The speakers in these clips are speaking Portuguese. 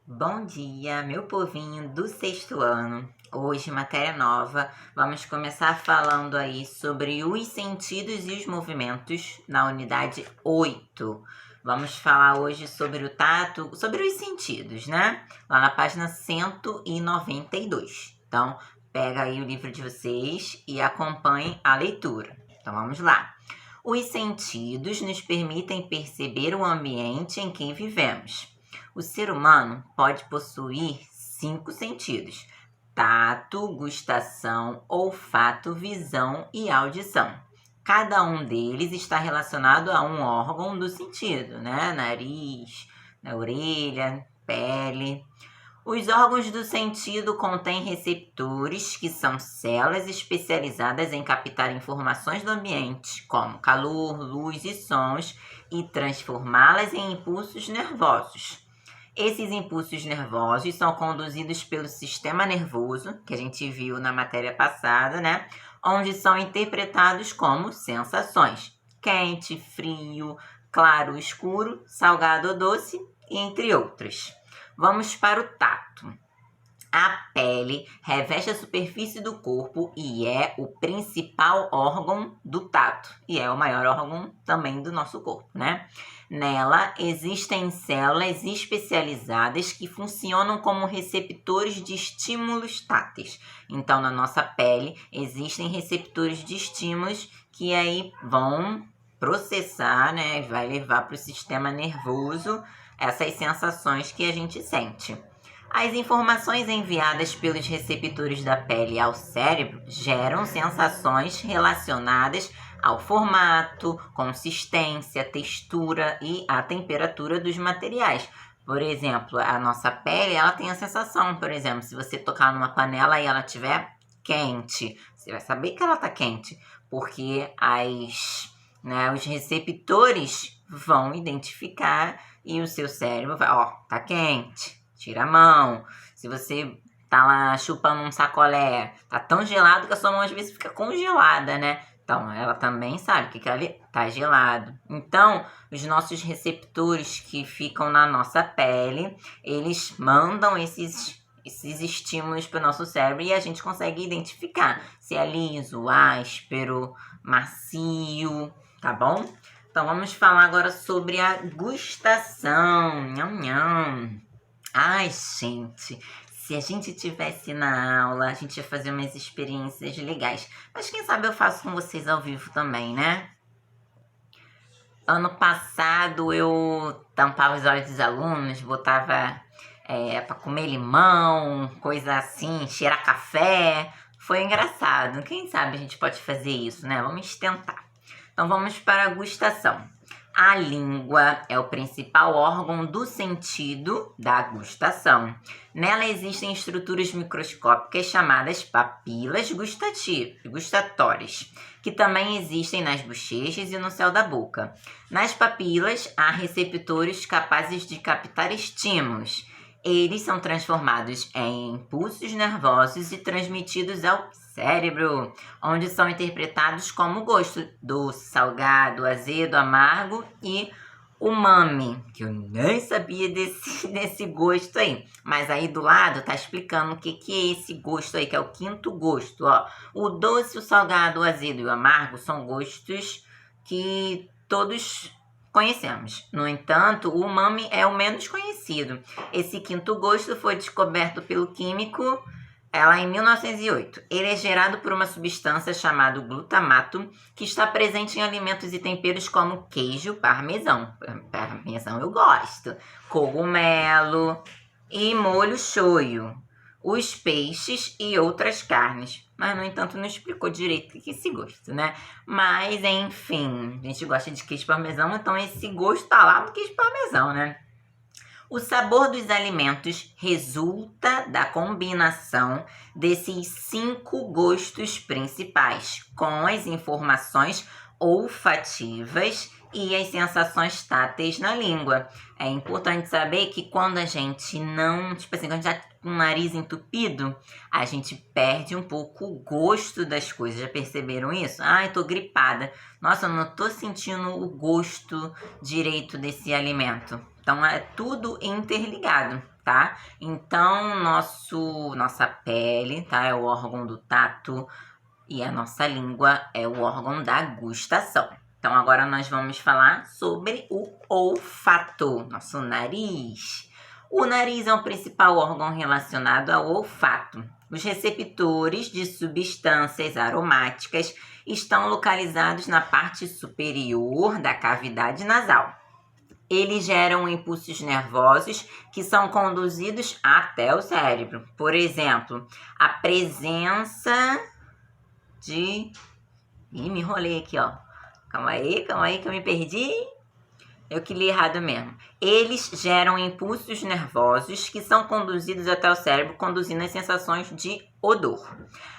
Bom dia, meu povinho do sexto ano. Hoje, matéria nova, vamos começar falando aí sobre os sentidos e os movimentos na unidade 8. Vamos falar hoje sobre o tato, sobre os sentidos, né? Lá na página 192. Então, pega aí o livro de vocês e acompanhe a leitura. Então, vamos lá. Os sentidos nos permitem perceber o ambiente em que vivemos. O ser humano pode possuir 5 sentidos: tato, gustação, olfato, visão e audição. Cada um deles está relacionado a um órgão do sentido, né? Nariz, na orelha, pele. Os órgãos do sentido contêm receptores, que são células especializadas em captar informações do ambiente, como calor, luz e sons, e transformá-las em impulsos nervosos. Esses impulsos nervosos são conduzidos pelo sistema nervoso, que a gente viu na matéria passada, né? Onde são interpretados como sensações: quente, frio, claro, escuro, salgado ou doce, entre outros. Vamos para o tato. A pele reveste a superfície do corpo e é o principal órgão do tato. E é o maior órgão também do nosso corpo, né? Nela existem células especializadas que funcionam como receptores de estímulos táteis. Então, na nossa pele existem receptores de estímulos que aí vão processar, né? Vai levar para o sistema nervoso essas sensações que a gente sente. As informações enviadas pelos receptores da pele ao cérebro geram sensações relacionadas ao formato, consistência, textura e a temperatura dos materiais. Por exemplo, a nossa pele, ela tem a sensação, por exemplo, se você tocar numa panela e ela estiver quente, você vai saber que ela está quente, porque os receptores vão identificar e o seu cérebro vai, tá quente, tira a mão. Se você tá lá chupando um sacolé, tá tão gelado que a sua mão às vezes fica congelada, né? Então, ela também sabe que ali tá gelado. Então, os nossos receptores que ficam na nossa pele, eles mandam esses estímulos para o nosso cérebro e a gente consegue identificar se é liso, áspero, macio, tá bom? Então, vamos falar agora sobre a gustação. Nham, nham. Ai, gente, se a gente tivesse na aula, a gente ia fazer umas experiências legais. Mas quem sabe eu faço com vocês ao vivo também, né? Ano passado eu tampava os olhos dos alunos, botava para comer limão, coisa assim, cheirar café. Foi engraçado. Quem sabe a gente pode fazer isso, né? Vamos tentar. Então vamos para a gustação. A língua é o principal órgão do sentido da gustação. Nela existem estruturas microscópicas chamadas papilas gustatórias, que também existem nas bochechas e no céu da boca. Nas papilas, há receptores capazes de captar estímulos. Eles são transformados em impulsos nervosos e transmitidos ao cérebro, onde são interpretados como gosto: doce, salgado, azedo, amargo e umami, que eu nem sabia desse gosto aí. Mas aí do lado tá explicando o que é esse gosto aí, que é o quinto gosto, ó. O doce, o salgado, o azedo e o amargo são gostos que todos conhecemos. No entanto, o umami é o menos conhecido. Esse quinto gosto foi descoberto pelo químico lá em 1908. Ele é gerado por uma substância chamada glutamato, que está presente em alimentos e temperos como queijo, parmesão. Parmesão eu gosto. Cogumelo e molho shoyu. Os peixes e outras carnes. Mas, no entanto, não explicou direito o que é esse gosto, né? Mas, enfim, a gente gosta de queijo parmesão, então esse gosto tá lá no queijo parmesão, né? O sabor dos alimentos resulta da combinação desses 5 gostos principais, com as informações olfativas e as sensações táteis na língua. É importante saber que quando a gente não, quando a gente tá com o nariz entupido, a gente perde um pouco o gosto das coisas. Já perceberam isso? Ai, tô gripada. Nossa, eu não tô sentindo o gosto direito desse alimento. Então, é tudo interligado. tá? Então, nossa pele, tá? É o órgão do tato e a nossa língua é o órgão da gustação. Então, agora nós vamos falar sobre o olfato, nosso nariz. O nariz é o principal órgão relacionado ao olfato. Os receptores de substâncias aromáticas estão localizados na parte superior da cavidade nasal. Eles geram impulsos nervosos que são conduzidos até o cérebro. Por exemplo, a presença de... Ih, me enrolei aqui, ó. Calma aí que eu me perdi. Eu que li errado mesmo. Eles geram impulsos nervosos que são conduzidos até o cérebro, conduzindo as sensações de odor.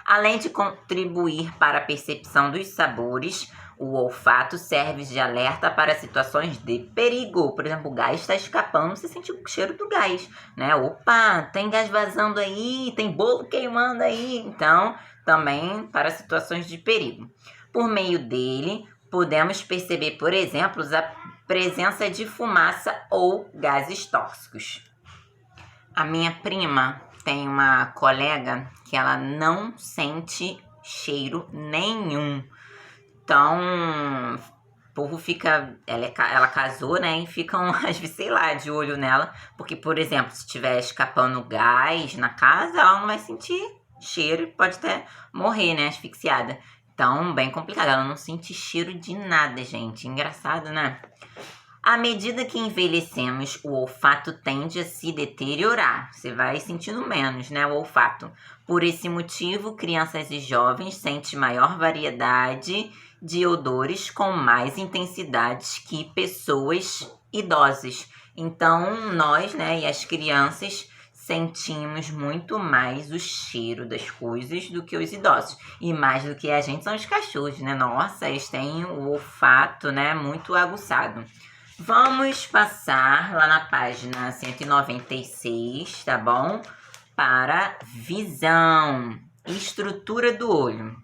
Além de contribuir para a percepção dos sabores, o olfato serve de alerta para situações de perigo. Por exemplo, o gás está escapando, você sente o cheiro do gás, né? Opa, tem gás vazando aí, tem bolo queimando aí. Então, também para situações de perigo. Por meio dele, podemos perceber, por exemplo, a presença de fumaça ou gases tóxicos. A minha prima tem uma colega que ela não sente cheiro nenhum. Então, o povo fica... Ela casou, né? E ficam, às vezes, sei lá, de olho nela. Porque, por exemplo, se estiver escapando gás na casa, ela não vai sentir cheiro e pode até morrer, né? Asfixiada. Então, bem complicado. Ela não sente cheiro de nada, gente. Engraçado, né? À medida que envelhecemos, o olfato tende a se deteriorar. Você vai sentindo menos, né, o olfato. Por esse motivo, crianças e jovens sentem maior variedade de odores com mais intensidade que pessoas idosas. Então, nós, né, e as crianças sentimos muito mais o cheiro das coisas do que os idosos. E mais do que a gente são os cachorros, né? Nossa, eles têm o olfato, né, muito aguçado. Vamos passar lá na página 196, tá bom? Para visão, estrutura do olho.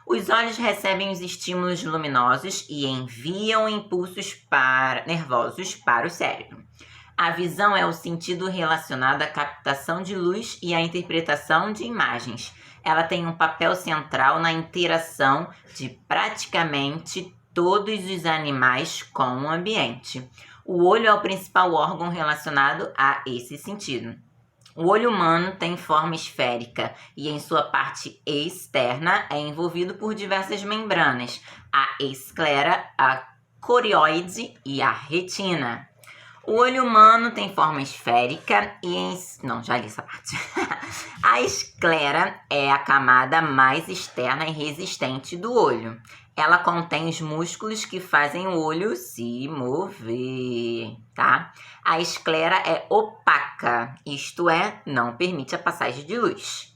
Os olhos recebem os estímulos luminosos e enviam impulsos nervosos para o cérebro. A visão é o sentido relacionado à captação de luz e à interpretação de imagens. Ela tem um papel central na interação de praticamente todos os animais com o ambiente. O olho é o principal órgão relacionado a esse sentido. O olho humano tem forma esférica e em sua parte externa é envolvido por diversas membranas, a esclera, a corióide e a retina. O olho humano tem forma esférica e Não, já li essa parte. A esclera é a camada mais externa e resistente do olho. Ela contém os músculos que fazem o olho se mover, tá? A esclera é opaca, isto é, não permite a passagem de luz.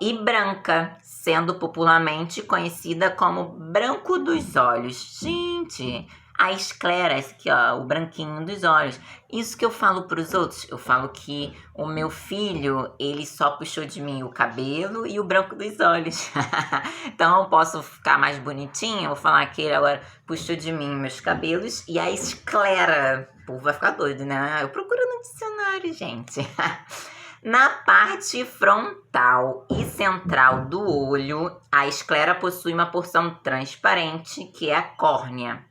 E branca, sendo popularmente conhecida como branco dos olhos. Gente, a esclera, esse aqui, ó, o branquinho dos olhos. Isso que eu falo para os outros, eu falo que o meu filho, ele só puxou de mim o cabelo e o branco dos olhos. Então, eu posso ficar mais bonitinha, eu vou falar que ele agora puxou de mim meus cabelos e a esclera. O povo vai ficar doido, né? Eu procuro no dicionário, gente. Na parte frontal e central do olho, a esclera possui uma porção transparente, que é a córnea.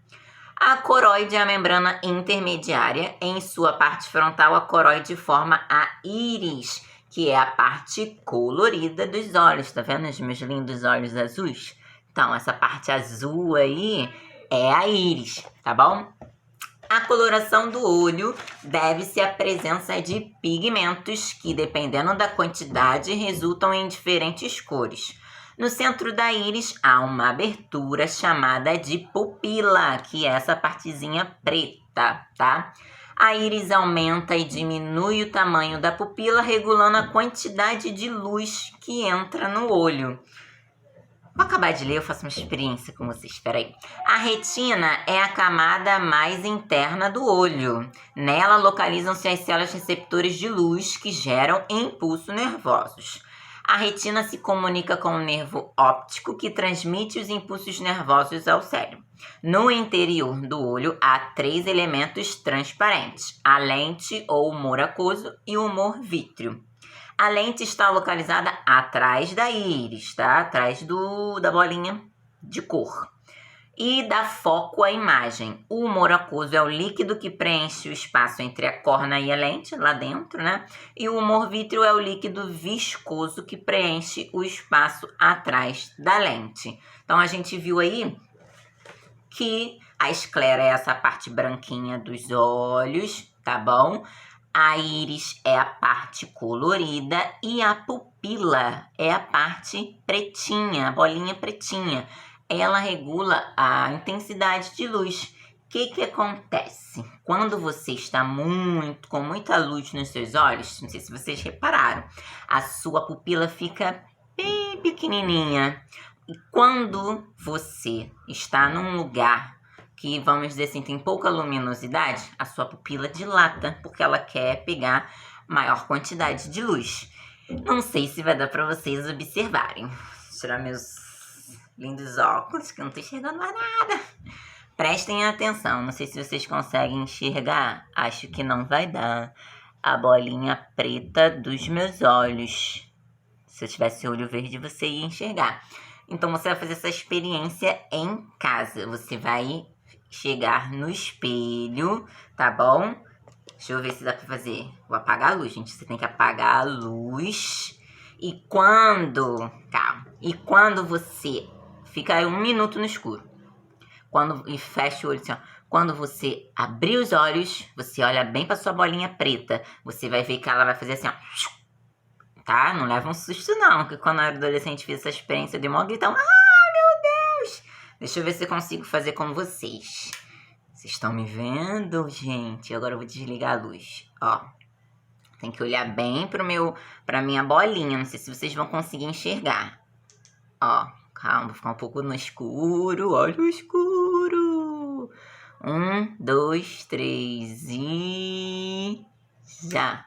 A coroide é a membrana intermediária. Em sua parte frontal, a coroide forma a íris, que é a parte colorida dos olhos. Tá vendo os meus lindos olhos azuis? Então, essa parte azul aí é a íris, tá bom? A coloração do olho deve-se à presença de pigmentos que, dependendo da quantidade, resultam em diferentes cores. No centro da íris há uma abertura chamada de pupila, que é essa partezinha preta, tá? A íris aumenta e diminui o tamanho da pupila, regulando a quantidade de luz que entra no olho. Vou acabar de ler, eu faço uma experiência com vocês, espera aí. A retina é a camada mais interna do olho. Nela localizam-se as células receptores de luz que geram impulsos nervosos. A retina se comunica com o nervo óptico que transmite os impulsos nervosos ao cérebro. No interior do olho há 3 elementos transparentes: a lente ou humor aquoso e o humor vítreo. A lente está localizada atrás da íris, tá? Atrás da bolinha de cor. E dá foco à imagem. O humor aquoso é o líquido que preenche o espaço entre a córnea e a lente, lá dentro, né? E o humor vítreo é o líquido viscoso que preenche o espaço atrás da lente. Então, a gente viu aí que a esclera é essa parte branquinha dos olhos, tá bom? A íris é a parte colorida e a pupila é a parte pretinha, a bolinha pretinha. Ela regula a intensidade de luz. O que acontece? Quando você está com muita luz nos seus olhos, não sei se vocês repararam, a sua pupila fica bem pequenininha. E quando você está num lugar que, vamos dizer assim, tem pouca luminosidade, a sua pupila dilata, porque ela quer pegar maior quantidade de luz. Não sei se vai dar para vocês observarem. Vou tirar meus lindos óculos, que eu não tô enxergando mais nada. Prestem atenção, não sei se vocês conseguem enxergar. Acho que não vai dar. A bolinha preta dos meus olhos. Se eu tivesse olho verde, você ia enxergar. Então, você vai fazer essa experiência em casa. Você vai chegar no espelho, tá bom? Deixa eu ver se dá pra fazer. Vou apagar a luz, gente. Você tem que apagar a luz. E quando... Calma. E quando você... Fica aí 1 minuto no escuro. E fecha o olho assim, ó. Quando você abrir os olhos, você olha bem pra sua bolinha preta. Você vai ver que ela vai fazer assim, ó. Tá? Não leva um susto, não. Porque quando eu era adolescente fiz essa experiência, eu dei maior gritão. Ah, meu Deus! Deixa eu ver se eu consigo fazer como vocês. Vocês estão me vendo, gente? Agora eu vou desligar a luz. Ó. Tem que olhar bem pra minha bolinha. Não sei se vocês vão conseguir enxergar. Ó. Calma, vou ficar um pouco no escuro. Olha o escuro. 1, 2, 3 e... Já.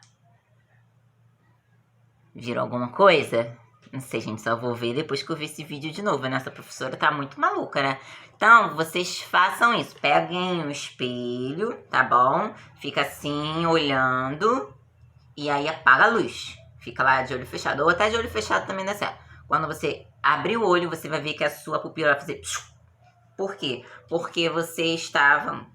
Viram alguma coisa? Não sei, gente, só vou ver depois que eu ver esse vídeo de novo, né? Essa professora tá muito maluca, né? Então, vocês façam isso. Peguem o espelho, tá bom? Fica assim, olhando. E aí apaga a luz. Fica lá de olho fechado. Ou até de olho fechado também dá certo. Quando você abrir o olho, você vai ver que a sua pupila vai fazer... Por quê? Porque você estava...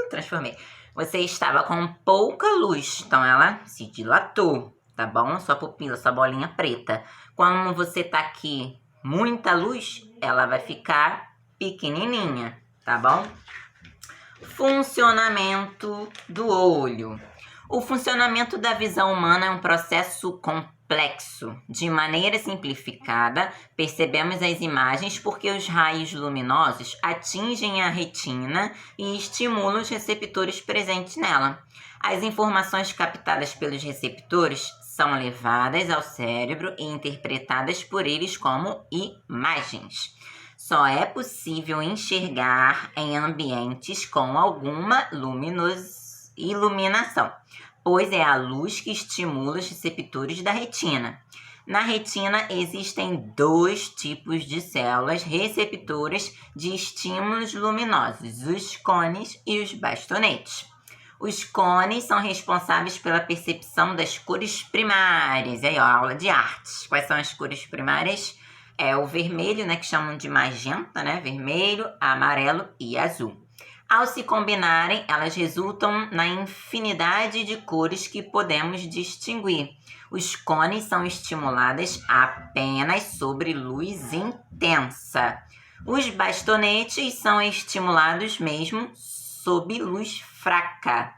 Transformei. Você estava com pouca luz. Então, ela se dilatou, tá bom? Sua pupila, sua bolinha preta. Quando você tá aqui, muita luz, ela vai ficar pequenininha, tá bom? Funcionamento do olho. O funcionamento da visão humana é um processo complexo. De maneira simplificada, percebemos as imagens porque os raios luminosos atingem a retina e estimulam os receptores presentes nela. As informações captadas pelos receptores são levadas ao cérebro e interpretadas por eles como imagens. Só é possível enxergar em ambientes com alguma iluminação, pois é a luz que estimula os receptores da retina. Na retina existem 2 tipos de células receptoras de estímulos luminosos, os cones e os bastonetes. Os cones são responsáveis pela percepção das cores primárias. Aí, ó, aula de artes. Quais são as cores primárias? É o vermelho, né, que chamam de magenta, né? Vermelho, amarelo e azul. Ao se combinarem, elas resultam na infinidade de cores que podemos distinguir. Os cones são estimulados apenas sobre luz intensa. Os bastonetes são estimulados mesmo sob luz fraca.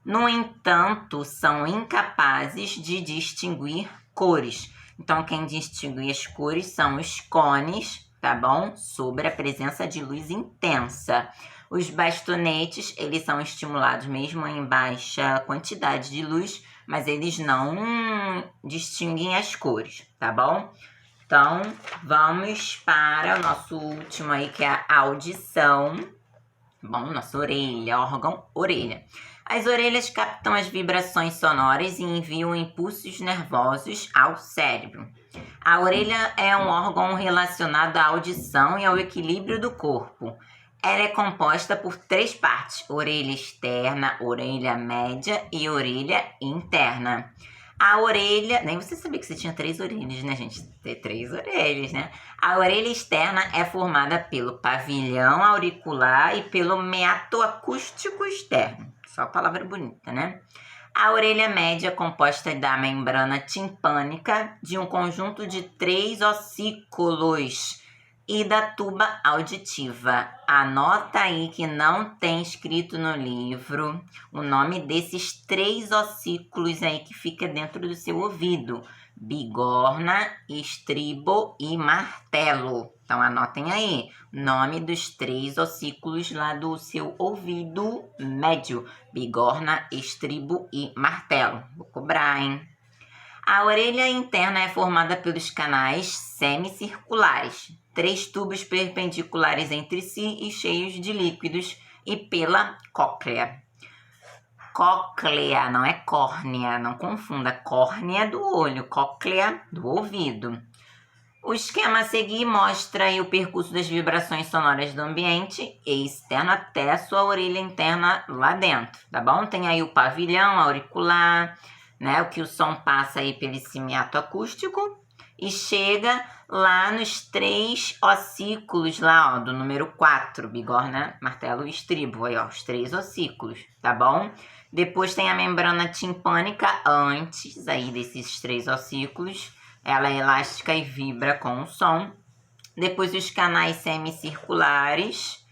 No entanto, são incapazes de distinguir cores. Então, quem distingue as cores são os cones, tá bom? Sobre a presença de luz intensa. Os bastonetes, eles são estimulados mesmo em baixa quantidade de luz, mas eles não distinguem as cores, tá bom? Então, vamos para o nosso último aí, que é a audição. Bom, nossa orelha, órgão orelha. As orelhas captam as vibrações sonoras e enviam impulsos nervosos ao cérebro. A orelha é um órgão relacionado à audição e ao equilíbrio do corpo. Ela é composta por 3 partes: orelha externa, orelha média e orelha interna. A orelha, nem você sabia que você tinha 3 orelhas, né, gente? Tem 3 orelhas, né? A orelha externa é formada pelo pavilhão auricular e pelo meato acústico externo. Só palavra bonita, né? A orelha média é composta da membrana timpânica, de um conjunto de 3 ossículos e da tuba auditiva. Anota aí que não tem escrito no livro o nome desses 3 ossículos aí que fica dentro do seu ouvido: bigorna, estribo e martelo. Então anotem aí, nome dos 3 ossículos lá do seu ouvido médio: bigorna, estribo e martelo. Vou cobrar, hein? A orelha interna é formada pelos canais semicirculares, 3 tubos perpendiculares entre si e cheios de líquidos, e pela cóclea. Cóclea, não é córnea, não confunda. Córnea do olho, cóclea do ouvido. O esquema a seguir mostra aí o percurso das vibrações sonoras do ambiente externo até a sua orelha interna lá dentro, tá bom? Tem aí o pavilhão auricular, né? O que o som passa aí pelo meato acústico e chega lá nos 3 ossículos lá, ó, do número 4, bigorna, martelo e estribo, aí, ó, os 3 ossículos, tá bom? Depois tem a membrana timpânica antes aí desses 3 ossículos. Ela é elástica e vibra com o som. Depois os canais semicirculares.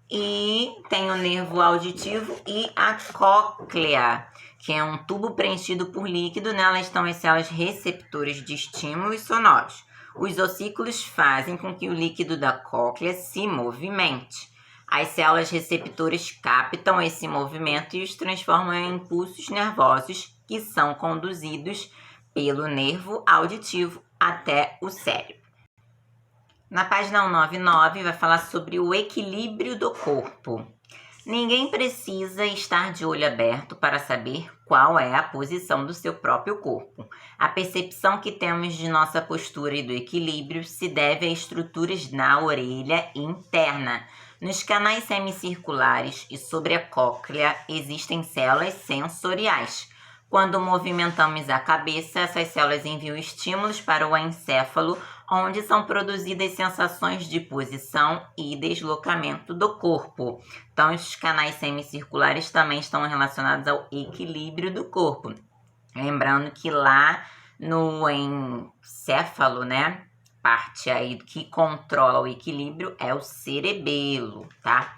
E tem o nervo auditivo e a cóclea, que é um tubo preenchido por líquido. Nela estão as células receptoras de estímulos sonoros. Os ossículos fazem com que o líquido da cóclea se movimente. As células receptoras captam esse movimento e os transformam em impulsos nervosos que são conduzidos pelo nervo auditivo até o cérebro. Na página 199 vai falar sobre o equilíbrio do corpo. Ninguém precisa estar de olho aberto para saber qual é a posição do seu próprio corpo. A percepção que temos de nossa postura e do equilíbrio se deve a estruturas na orelha interna. Nos canais semicirculares e sobre a cóclea existem células sensoriais. Quando movimentamos a cabeça, essas células enviam estímulos para o encéfalo, onde são produzidas sensações de posição e deslocamento do corpo. Então, os canais semicirculares também estão relacionados ao equilíbrio do corpo. Lembrando que lá no encéfalo, né, parte aí que controla o equilíbrio é o cerebelo, tá?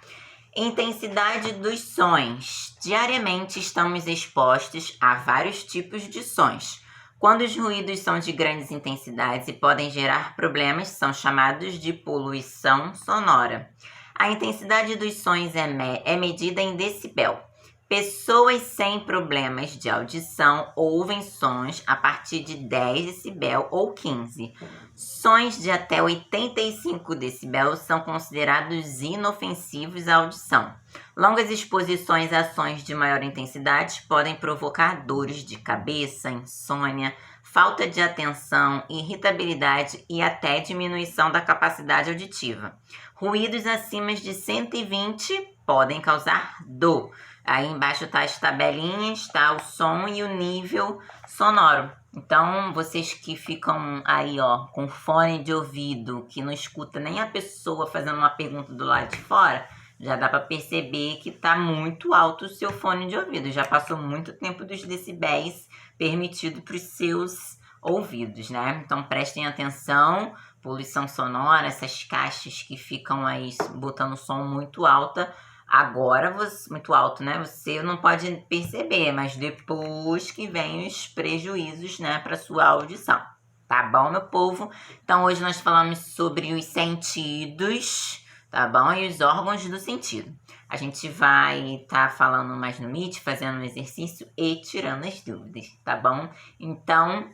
Intensidade dos sons. Diariamente estamos expostos a vários tipos de sons. Quando os ruídos são de grandes intensidades e podem gerar problemas, são chamados de poluição sonora. A intensidade dos sons é medida em decibel. Pessoas sem problemas de audição ouvem sons a partir de 10 decibel ou 15. Sons de até 85 decibel são considerados inofensivos à audição. Longas exposições a sons de maior intensidade podem provocar dores de cabeça, insônia, falta de atenção, irritabilidade e até diminuição da capacidade auditiva. Ruídos acima de 120 podem causar dor. Aí embaixo tá as tabelinhas, tá o som e o nível sonoro. Então, vocês que ficam aí, ó, com fone de ouvido, que não escuta nem a pessoa fazendo uma pergunta do lado de fora, já dá para perceber que tá muito alto o seu fone de ouvido. Já passou muito tempo dos decibéis permitido para os seus ouvidos, né? Então, prestem atenção. Poluição sonora, essas caixas que ficam aí botando som muito alta. Agora, muito alto, né? Você não pode perceber, mas depois que vem os prejuízos, né, para sua audição. Tá bom, meu povo? Então, hoje nós falamos sobre os sentidos, tá bom? E os órgãos do sentido. A gente vai estar falando mais no Meet, fazendo um exercício e tirando as dúvidas, tá bom? Então,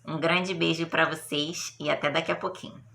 um grande beijo para vocês e até daqui a pouquinho.